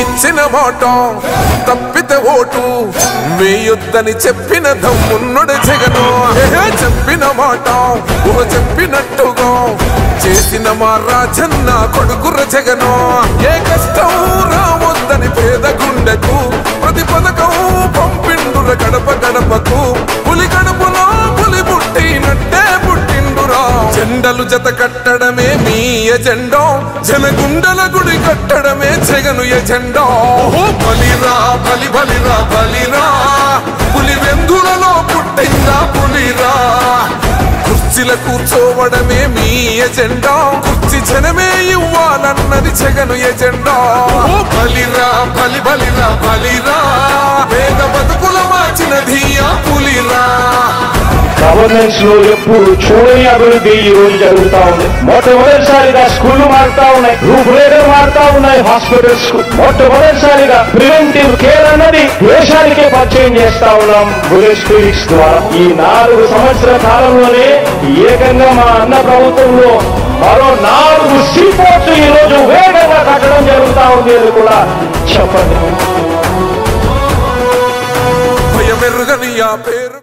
ఇచ్చిన మాట తప్పితే ఓటు వేయొద్దని చెప్పిన దమ్మున్నడు జగను. చెప్పిన మాట చెప్పినట్టుగా చేసిన మా రాజన్న కొడుకుర జగను. ఏ కష్టం రావద్దని పేద గుండెకు ప్రతి పథకం పంపిండుర గడప గడపకు. పులి గడపలో పులి పుట్టినట్టే పుట్టిండురా. జెండలు జత కట్టడమే మీ ఎజెండా, జనగుండల గుడి కట్టడమే జగను ఎజెండా. బలిరా బలి బలిరా బలిరా, పులి వెందులలో పుట్టిందా పులిరా. కుర్చీల కూర్చోవడమే మీ ఎజెండా, కుర్చీ జనమే ఇవ్వాలన్నది జగను ఎజెండా. బలిరా బలి బలిరా బలిరా, పేద బతుకుల మార్చినది ఆ పులిరా. గవర్నెన్స్ లో ఎప్పుడు చూడని అభివృద్ధి ఈ రోజు జరుగుతా ఉంది. మొట్టమొదటిసారిగా స్కూళ్లు మారుతా ఉన్నాయి, రూపురేఖలు మారుతా ఉన్నాయి. హాస్పిటల్స్ మొట్టమొదటిసారిగా ప్రివెంటివ్ కేర్ అన్నది దేశానికే పరిచయం చేస్తా ఉన్నాం బుల్లెట్ క్లినిక్స్ ద్వారా. ఈ 4 సంవత్సరాల కాలంలోనే ఏకంగా మా అన్న ప్రభుత్వంలో మరో 4 సీపోర్ట్స్ ఈ రోజు వేగంగా కట్టడం జరుగుతా ఉంది అని కూడా చెప్పండి. భయమెరుగని ఆ పేరు